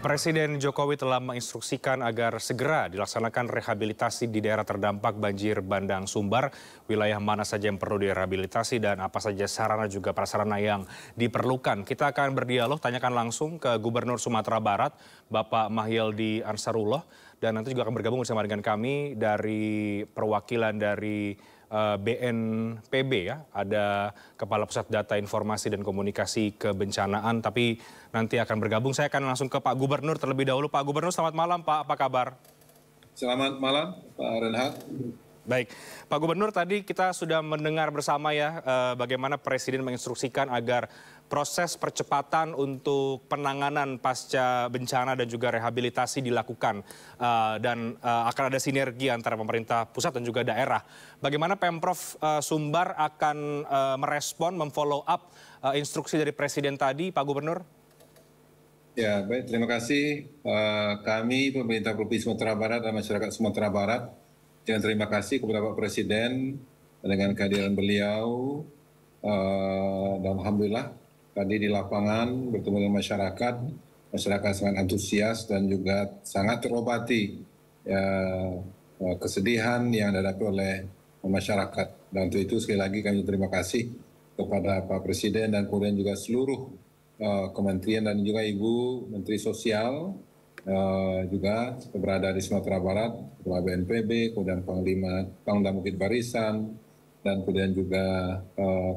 Presiden Jokowi telah menginstruksikan agar segera dilaksanakan rehabilitasi di daerah terdampak banjir bandang Sumbar, wilayah mana saja yang perlu direhabilitasi dan apa saja sarana juga prasarana yang diperlukan. Kita akan berdialog, tanyakan langsung ke Gubernur Sumatera Barat, Bapak Mahyildi Ansarullah, dan nanti juga akan bergabung bersama dengan kami dari perwakilan dari BNPB ya, ada Kepala Pusat Data Informasi dan Komunikasi Kebencanaan, tapi nanti akan bergabung. Saya akan langsung ke Pak Gubernur terlebih dahulu. Pak Gubernur, selamat malam Pak, apa kabar? Selamat malam Pak Renhat. Baik, Pak Gubernur, tadi kita sudah mendengar bersama ya bagaimana Presiden menginstruksikan agar proses percepatan untuk penanganan pasca bencana dan juga rehabilitasi dilakukan dan akan ada sinergi antara pemerintah pusat dan juga daerah. Bagaimana Pemprov Sumbar akan merespon, memfollow up instruksi dari Presiden tadi, Pak Gubernur? Ya, baik. Terima kasih. Kami pemerintah Provinsi Sumatera Barat dan masyarakat Sumatera Barat, dengan terima kasih kepada Pak Presiden dengan kehadiran beliau. Dan alhamdulillah tadi di lapangan bertemu dengan masyarakat, masyarakat sangat antusias dan juga sangat terobati ya, kesedihan yang dihadapi oleh masyarakat. Dan untuk itu sekali lagi kami terima kasih kepada Pak Presiden dan kemudian juga seluruh kementerian dan juga Ibu Menteri Sosial juga berada di Sumatera Barat, Ketua BNPB, kemudian Pangdam Bukit Barisan, dan kemudian juga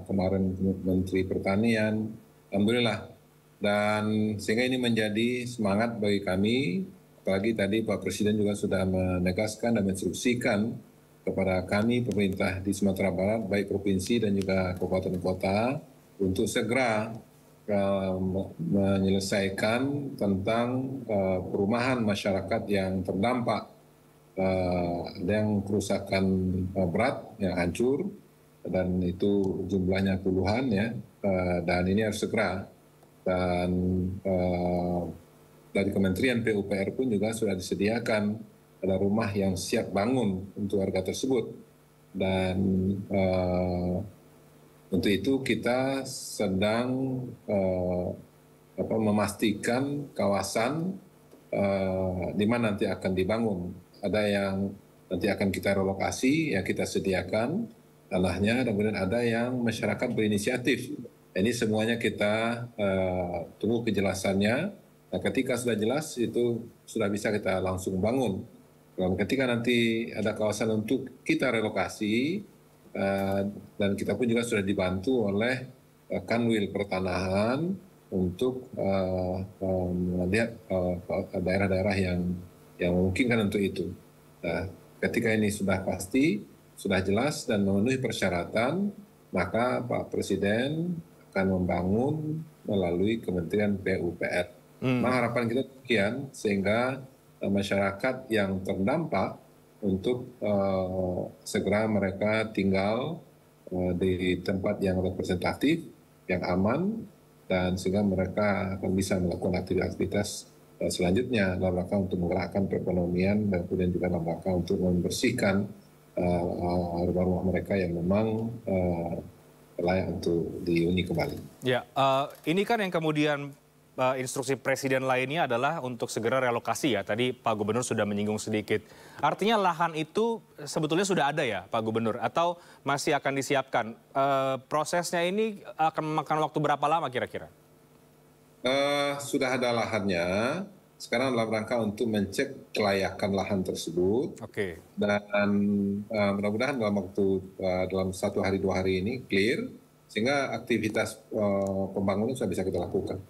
kemarin Menteri Pertanian. Alhamdulillah. Dan sehingga ini menjadi semangat bagi kami, apalagi tadi Pak Presiden juga sudah menegaskan dan menginstruksikan kepada kami pemerintah di Sumatera Barat, baik provinsi dan juga kabupaten kota, untuk segera menyelesaikan tentang perumahan masyarakat yang terdampak. Ada yang kerusakan berat, yang hancur, dan itu jumlahnya puluhan ya, dan ini harus segera. Dan dari Kementerian PUPR pun juga sudah disediakan ada rumah yang siap bangun untuk warga tersebut. Dan untuk itu kita sedang memastikan kawasan di mana nanti akan dibangun. Ada yang nanti akan kita relokasi, yang kita sediakan tanahnya, dan kemudian ada yang masyarakat berinisiatif. Ini semuanya kita tunggu kejelasannya. Nah, ketika sudah jelas itu sudah bisa kita langsung bangun. Dan ketika nanti ada kawasan untuk kita relokasi, dan kita pun juga sudah dibantu oleh Kanwil Pertanahan untuk melihat daerah-daerah yang memungkinkan untuk itu. Nah, ketika ini sudah pasti, sudah jelas dan memenuhi persyaratan, maka Pak Presiden akan membangun melalui Kementerian PUPR. Nah, harapan kita demikian sehingga masyarakat yang terdampak untuk segera mereka tinggal di tempat yang representatif, yang aman, dan sehingga mereka akan bisa melakukan aktivitas selanjutnya dalam rangka untuk menggerakkan perekonomian dan kemudian juga dalam rangka untuk membersihkan rumah-rumah mereka yang memang layak untuk dihuni kembali. Ya, ini kan yang kemudian instruksi Presiden lainnya adalah untuk segera relokasi ya. Tadi Pak Gubernur sudah menyinggung sedikit. Artinya lahan itu sebetulnya sudah ada ya Pak Gubernur? Atau masih akan disiapkan? Prosesnya ini akan memakan waktu berapa lama kira-kira? Sudah ada lahannya. Sekarang dalam rangka untuk mencek kelayakan lahan tersebut. Oke. Dan mudah-mudahan dalam 1 hari 2 hari ini clear. Sehingga aktivitas pembangunan sudah bisa kita lakukan.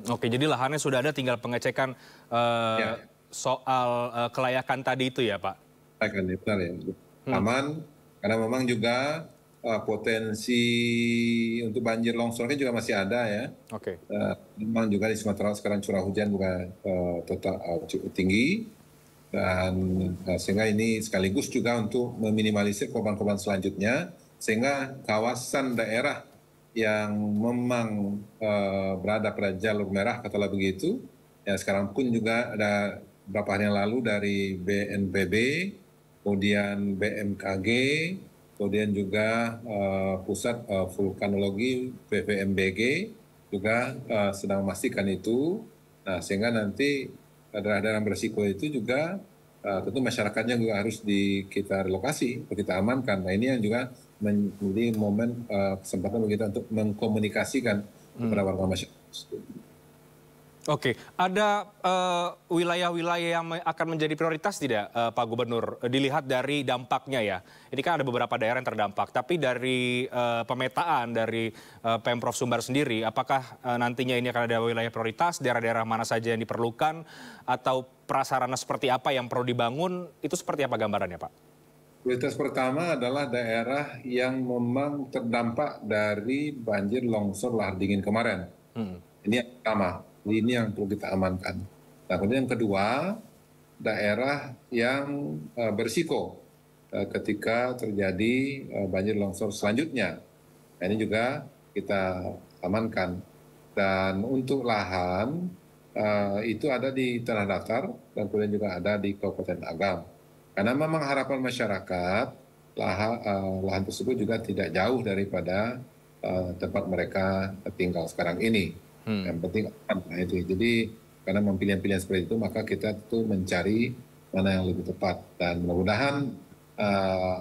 Oke, jadi lahannya sudah ada, tinggal pengecekan soal kelayakan tadi itu ya Pak? Kelayakan, benar ya. Aman, karena memang juga potensi untuk banjir longsornya juga masih ada ya. Oke. Memang juga di Sumatera sekarang curah hujan juga tetap cukup tinggi. Dan sehingga ini sekaligus juga untuk meminimalisir korban-korban selanjutnya. Sehingga kawasan daerah yang memang berada pada jalur merah, katakanlah begitu. Ya, sekarang pun juga ada beberapa hari yang lalu dari BNPB, kemudian BMKG, kemudian juga Pusat Vulkanologi PVMBG juga sedang memastikan itu. Nah, sehingga nanti daerah-daerah yang berisiko itu juga tentu masyarakatnya juga harus kita relokasi, kita amankan. Nah, ini yang juga menjadi momen kesempatan bagi kita untuk mengkomunikasikan kepada warga masyarakat. Oke, ada wilayah-wilayah yang akan menjadi prioritas tidak, Pak Gubernur? Dilihat dari dampaknya ya. Ini kan ada beberapa daerah yang terdampak, tapi dari pemetaan dari Pemprov Sumbar sendiri, apakah nantinya ini akan ada wilayah prioritas, daerah-daerah mana saja yang diperlukan, atau prasarana seperti apa yang perlu dibangun? Itu seperti apa gambarannya, Pak? Prioritas pertama adalah daerah yang memang terdampak dari banjir longsor lahar dingin kemarin. Ini yang pertama, ini yang perlu kita amankan. Nah, kemudian yang kedua, daerah yang berisiko ketika terjadi banjir longsor selanjutnya. Nah, ini juga kita amankan. Dan untuk lahan, itu ada di Tanah Datar dan kemudian juga ada di Kabupaten Agam. Karena memang harapan masyarakat, lahan tersebut juga tidak jauh daripada tempat mereka tinggal sekarang ini. Yang penting nah itu. Jadi karena pilihan-pilihan seperti itu, maka kita tentu mencari mana yang lebih tepat. Dan mudah-mudahan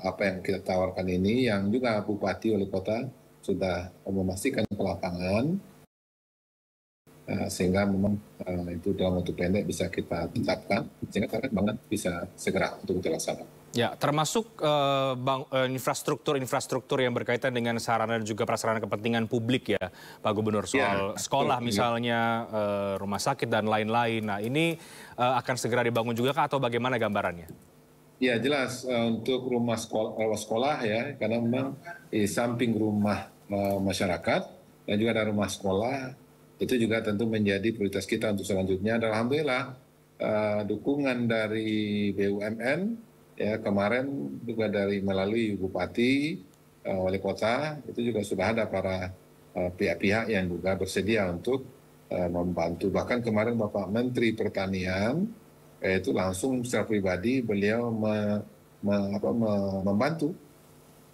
apa yang kita tawarkan ini, yang juga Bupati Wali Kota sudah memastikan ke lapangan, sehingga memang itu dalam waktu pendek bisa kita tetapkan, sehingga target banget bisa segera untuk kita laksanakan. Ya, termasuk infrastruktur yang berkaitan dengan sarana dan juga prasarana kepentingan publik ya, Pak Gubernur, soal sekolah misalnya, rumah sakit dan lain-lain. Nah, ini akan segera dibangun juga kah atau bagaimana gambarannya? Ya, jelas untuk rumah sekolah ya, karena memang di samping rumah masyarakat dan juga ada rumah sekolah, itu juga tentu menjadi prioritas kita untuk selanjutnya. Dan alhamdulillah dukungan dari BUMN ya, kemarin juga melalui Bupati, Wali Kota, itu juga sudah ada para pihak-pihak yang juga bersedia untuk membantu. Bahkan kemarin Bapak Menteri Pertanian itu langsung secara pribadi beliau membantu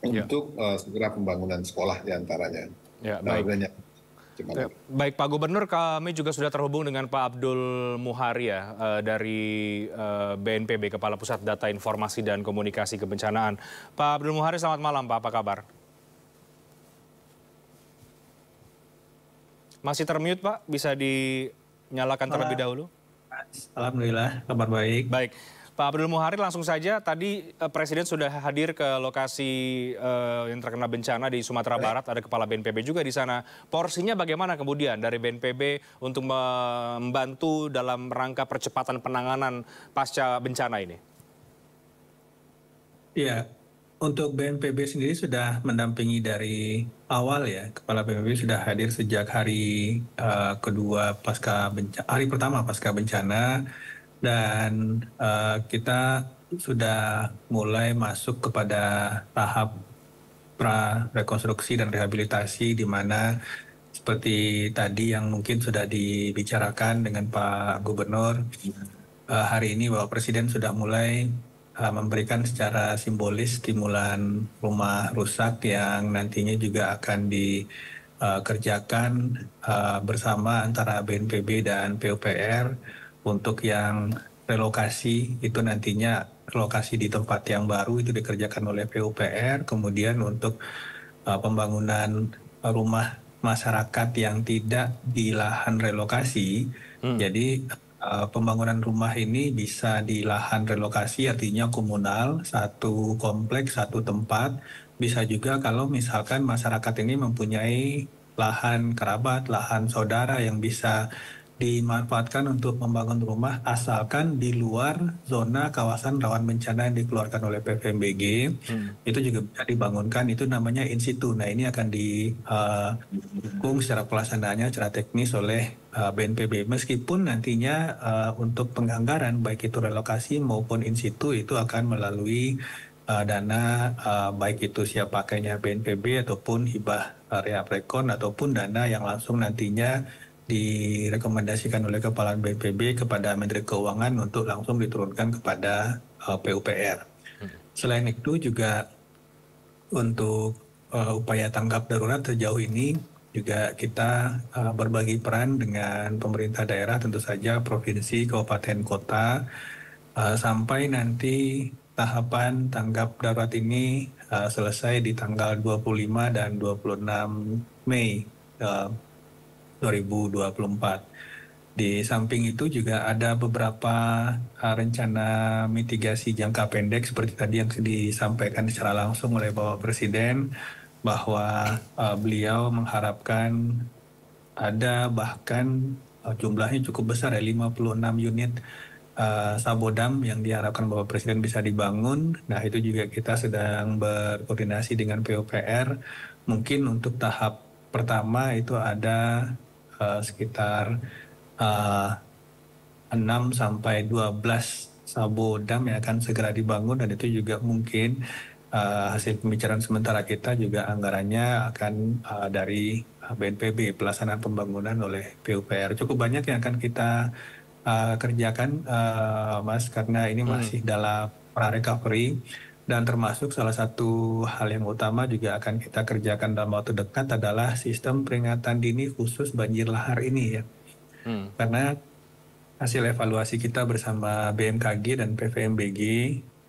untuk segera pembangunan sekolah diantaranya. Ya, baik. Baik Pak Gubernur, kami juga sudah terhubung dengan Pak Abdul Muhari ya, dari BNPB, Kepala Pusat Data Informasi dan Komunikasi Kebencanaan. Pak Abdul Muhari, selamat malam Pak, apa kabar? Masih termute Pak, bisa dinyalakan terlebih dahulu? Alhamdulillah, kabar baik. Baik. Pak Abdul Muhari, langsung saja, tadi Presiden sudah hadir ke lokasi yang terkena bencana di Sumatera Barat, ada Kepala BNPB juga di sana. Porsinya bagaimana kemudian dari BNPB untuk membantu dalam rangka percepatan penanganan pasca bencana ini? Ya, untuk BNPB sendiri sudah mendampingi dari awal ya. Kepala BNPB sudah hadir sejak hari kedua hari pertama pasca bencana. Dan kita sudah mulai masuk kepada tahap pra-rekonstruksi dan rehabilitasi, di mana seperti tadi yang mungkin sudah dibicarakan dengan Pak Gubernur, hari ini Bapak Presiden sudah mulai memberikan secara simbolis stimulan rumah rusak yang nantinya juga akan dikerjakan bersama antara BNPB dan PUPR. Untuk yang relokasi itu nantinya relokasi di tempat yang baru itu dikerjakan oleh PUPR. Kemudian untuk pembangunan rumah masyarakat yang tidak di lahan relokasi, jadi pembangunan rumah ini bisa di lahan relokasi, artinya komunal, satu kompleks, satu tempat. Bisa juga kalau misalkan masyarakat ini mempunyai lahan kerabat, lahan saudara yang bisa dimanfaatkan untuk membangun rumah, asalkan di luar zona kawasan rawan bencana yang dikeluarkan oleh PVMBG. Itu juga bisa dibangunkan, itu namanya in situ. Nah, ini akan didukung secara pelaksanaannya secara teknis oleh BNPB. Meskipun nantinya untuk penganggaran baik itu relokasi maupun in situ itu akan melalui dana baik itu siap pakainya BNPB ataupun hibah Reaprekon ataupun dana yang langsung nantinya direkomendasikan oleh Kepala BNPB kepada Menteri Keuangan untuk langsung diturunkan kepada PUPR. Selain itu juga untuk upaya tanggap darurat sejauh ini juga kita berbagi peran dengan pemerintah daerah, tentu saja provinsi, kabupaten, kota, sampai nanti tahapan tanggap darurat ini selesai di tanggal 25 dan 26 Mei 2024. Di samping itu juga ada beberapa rencana mitigasi jangka pendek seperti tadi yang disampaikan secara langsung oleh Bapak Presiden, bahwa beliau mengharapkan ada bahkan jumlahnya cukup besar ya, 56 unit Sabodam yang diharapkan Bapak Presiden bisa dibangun. Nah, itu juga kita sedang berkoordinasi dengan PUPR. Mungkin untuk tahap pertama itu ada sekitar 6 sampai 12 Sabodam yang akan segera dibangun, dan itu juga mungkin hasil pembicaraan sementara kita juga anggarannya akan dari BNPB, pelaksanaan pembangunan oleh PUPR. Cukup banyak yang akan kita kerjakan, Mas, karena ini masih dalam pra-recovery, dan termasuk salah satu hal yang utama juga akan kita kerjakan dalam waktu dekat adalah sistem peringatan dini khusus banjir lahar ini ya. Karena hasil evaluasi kita bersama BMKG dan PVMBG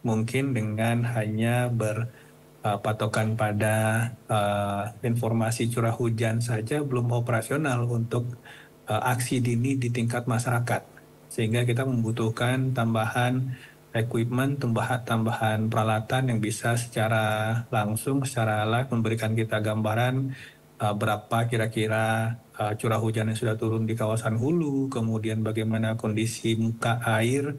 mungkin dengan hanya berpatokan pada informasi curah hujan saja belum operasional untuk aksi dini di tingkat masyarakat. Sehingga kita membutuhkan tambahan equipment, tambahan peralatan yang bisa secara langsung, secara live memberikan kita gambaran berapa kira-kira curah hujan yang sudah turun di kawasan hulu, kemudian bagaimana kondisi muka air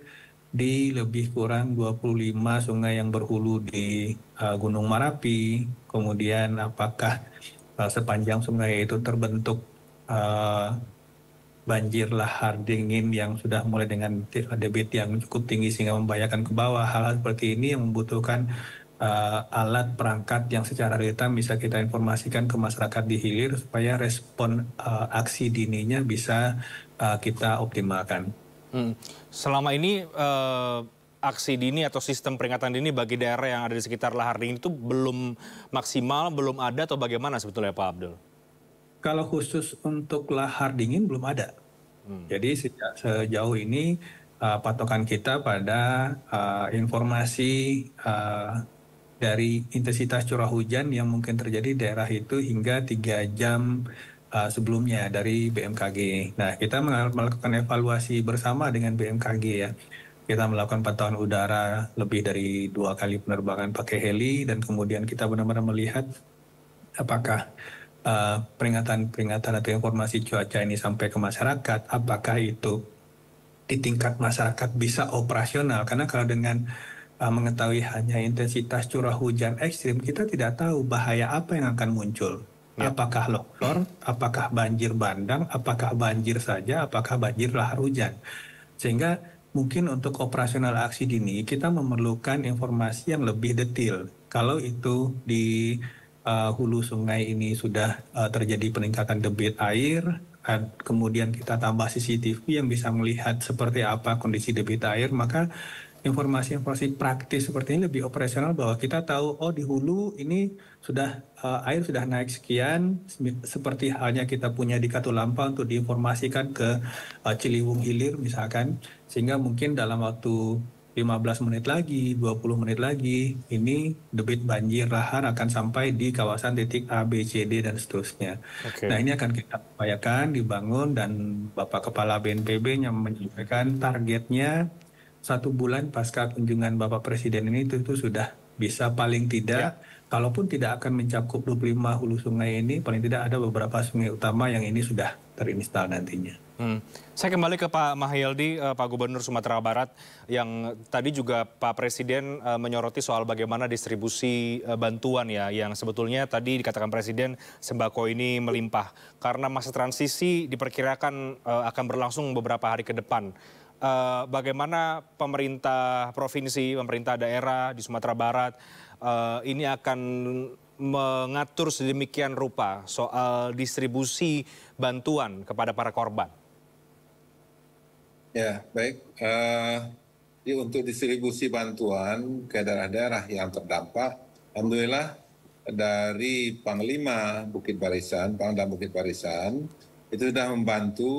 di lebih kurang 25 sungai yang berhulu di Gunung Merapi, kemudian apakah sepanjang sungai itu terbentuk banjir lahar dingin yang sudah mulai dengan debit yang cukup tinggi sehingga membahayakan ke bawah. Hal-hal seperti ini yang membutuhkan alat perangkat yang secara real time bisa kita informasikan ke masyarakat di hilir supaya respon aksi dininya bisa kita optimalkan. Selama ini aksi dini atau sistem peringatan dini bagi daerah yang ada di sekitar lahar dingin itu belum maksimal, belum ada, atau bagaimana sebetulnya Pak Abdul? Kalau khusus untuk lahar dingin belum ada. Jadi sejauh ini patokan kita pada informasi dari intensitas curah hujan yang mungkin terjadi di daerah itu hingga 3 jam sebelumnya dari BMKG. Nah, kita melakukan evaluasi bersama dengan BMKG ya. Kita melakukan pantauan udara lebih dari 2 kali penerbangan pakai heli, dan kemudian kita benar-benar melihat apakah peringatan-peringatan atau informasi cuaca ini sampai ke masyarakat, apakah itu di tingkat masyarakat bisa operasional. Karena kalau dengan mengetahui hanya intensitas curah hujan ekstrim, kita tidak tahu bahaya apa yang akan muncul. Apakah longsor, apakah banjir bandang, apakah banjir saja, apakah banjir lahar hujan. Sehingga mungkin untuk operasional aksi dini kita memerlukan informasi yang lebih detail. Kalau itu di hulu sungai ini sudah terjadi peningkatan debit air, kemudian kita tambah CCTV yang bisa melihat seperti apa kondisi debit air, maka informasi-informasi praktis seperti ini lebih operasional, bahwa kita tahu oh di hulu ini sudah air sudah naik sekian, seperti halnya kita punya di Katulampa untuk diinformasikan ke Ciliwung Hilir misalkan, sehingga mungkin dalam waktu 15 menit lagi, 20 menit lagi, ini debit banjir lahar akan sampai di kawasan titik A, B, C, D, dan seterusnya. Nah, ini akan kita upayakan dibangun, dan Bapak Kepala BNPB yang menyampaikan targetnya 1 bulan pasca kunjungan Bapak Presiden ini itu sudah bisa paling tidak, kalaupun tidak akan mencakup 25 hulu sungai ini, paling tidak ada beberapa sungai utama yang ini sudah terinstal nantinya. Saya kembali ke Pak Mahyildi, Pak Gubernur Sumatera Barat, yang tadi juga Pak Presiden menyoroti soal bagaimana distribusi bantuan ya, yang sebetulnya tadi dikatakan Presiden sembako ini melimpah. Karena masa transisi diperkirakan akan berlangsung beberapa hari ke depan. Bagaimana pemerintah provinsi, pemerintah daerah di Sumatera Barat ini akan mengatur sedemikian rupa soal distribusi bantuan kepada para korban? Ya, baik. Untuk distribusi bantuan ke daerah-daerah yang terdampak, alhamdulillah dari Panglima Bukit Barisan, Pangdam Bukit Barisan, itu sudah membantu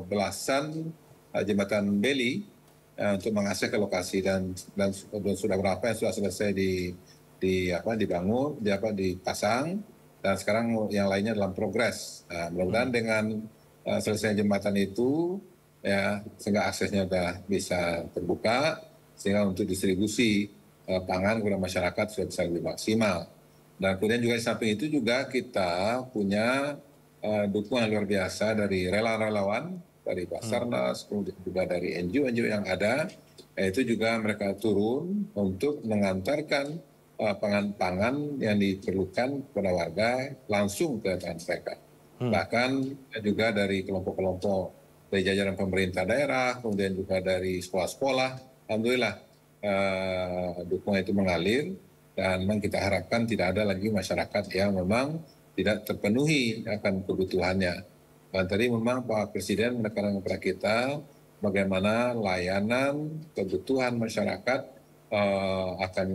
belasan jembatan beli untuk mengakses ke lokasi dan sudah berapa yang sudah selesai dibangun, dipasang, dan sekarang yang lainnya dalam progres. Mudah-mudahan dengan selesai jembatan itu, ya sehingga aksesnya sudah bisa terbuka, sehingga untuk distribusi pangan kepada masyarakat sudah bisa lebih maksimal. Dan kemudian juga di samping itu juga kita punya dukungan luar biasa dari relawan, dari Basarnas, kemudian juga dari NGO-NGO yang ada, itu juga mereka turun untuk mengantarkan pangan-pangan yang diperlukan kepada warga langsung ke tangan mereka. Bahkan juga dari kelompok-kelompok dari jajaran pemerintah daerah, kemudian juga dari sekolah-sekolah, alhamdulillah dukungan itu mengalir, dan memang kita harapkan tidak ada lagi masyarakat yang memang tidak terpenuhi akan kebutuhannya. Dan tadi memang Pak Presiden menekankan kepada kita bagaimana layanan kebutuhan masyarakat akan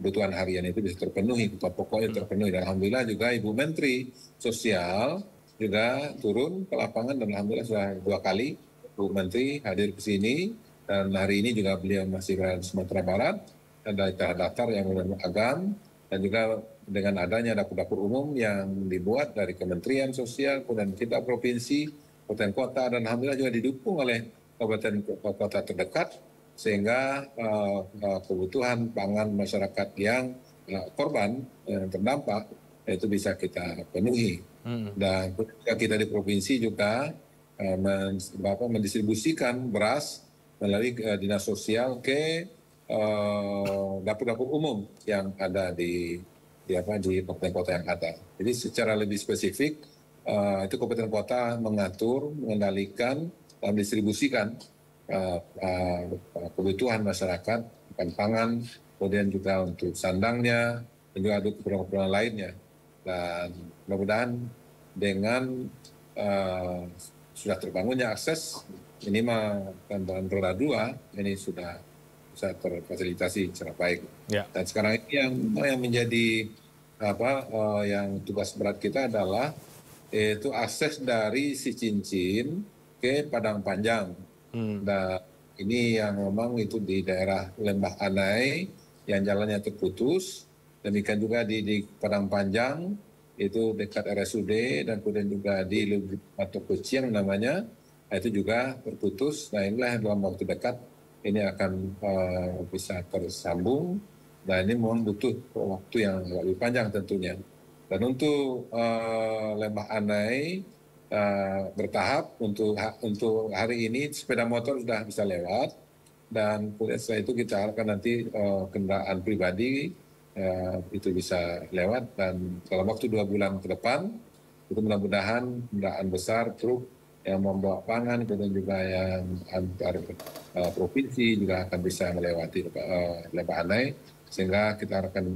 kebutuhan harian itu bisa terpenuhi, kebutuhan pokoknya terpenuhi. Dan alhamdulillah juga Ibu Menteri Sosial juga turun ke lapangan, dan alhamdulillah sudah 2 kali Bu Menteri hadir ke sini, dan hari ini juga beliau masih berada di Sumatera Barat, ada daftar yang beragam, dan juga dengan adanya dapur-dapur umum yang dibuat dari Kementerian Sosial, kemudian kita provinsi, kabupaten kota, dan alhamdulillah juga didukung oleh kabupaten kota terdekat, sehingga kebutuhan pangan masyarakat yang korban yang terdampak itu bisa kita penuhi. Dan kita di provinsi juga mendistribusikan beras melalui dinas sosial ke dapur-dapur umum yang ada di kabupaten kota yang ada. Jadi secara lebih spesifik itu kabupaten kota mengatur, mengendalikan, dan mendistribusikan kebutuhan masyarakat, pangan, kemudian juga untuk sandangnya, dan juga ada keperluan lainnya. Dan mudah-mudahan dengan sudah terbangunnya akses minimal kendaraan roda 2 ini sudah bisa terfasilitasi secara baik. Ya. Dan sekarang ini yang menjadi yang tugas berat kita adalah itu akses dari si Cincin ke Padang Panjang. Dan ini yang memang itu di daerah Lembah Anai yang jalannya terputus. Demikian juga di Padang Panjang itu dekat RSUD, dan kemudian juga di atau Kucing namanya, itu juga terputus. Nah inilah dalam waktu dekat ini akan bisa tersambung, dan ini memang butuh waktu yang lebih panjang tentunya. Dan untuk Lembah Anai bertahap, untuk hari ini sepeda motor sudah bisa lewat, dan setelah itu kita harapkan nanti kendaraan pribadi itu bisa lewat, dan dalam waktu 2 bulan ke depan itu mudah-mudahan kendaraan besar, truk yang membawa pangan, kemudian juga yang antar provinsi juga akan bisa melewati Lembah Anai, sehingga kita harapkan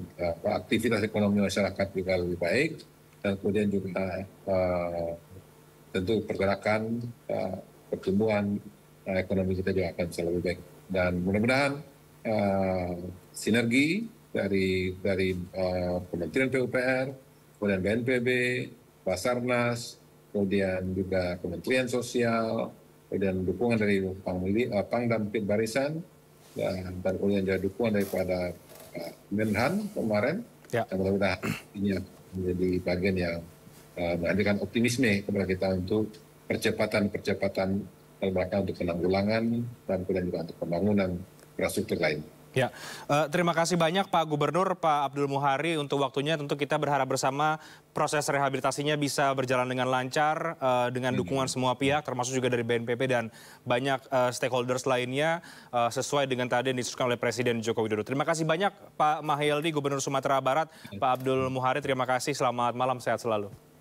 aktivitas ekonomi masyarakat juga lebih baik, dan kemudian juga tentu pergerakan pertumbuhan ekonomi kita juga akan bisa lebih baik. Dan mudah-mudahan sinergi dari Kementerian PUPR, kemudian BNPB, Basarnas, kemudian juga Kementerian Sosial, kemudian dukungan dari Pangdam Bukit Barisan, dan kemudian juga dukungan daripada Menhan kemarin. Ya. Dan mudah-mudahan ini menjadi bagian yang menghadirkan optimisme kepada kita untuk percepatan dalam rangka untuk penanggulangan dan kemudian juga untuk pembangunan infrastruktur lain. Ya, terima kasih banyak Pak Gubernur, Pak Abdul Muhari untuk waktunya. Tentu kita berharap bersama proses rehabilitasinya bisa berjalan dengan lancar, dengan dukungan semua pihak, termasuk juga dari BNPB dan banyak stakeholders lainnya, sesuai dengan tadi yang diinstruksikan oleh Presiden Joko Widodo. Terima kasih banyak Pak Mahyildi, Gubernur Sumatera Barat, Pak Abdul Muhari, terima kasih, selamat malam, sehat selalu.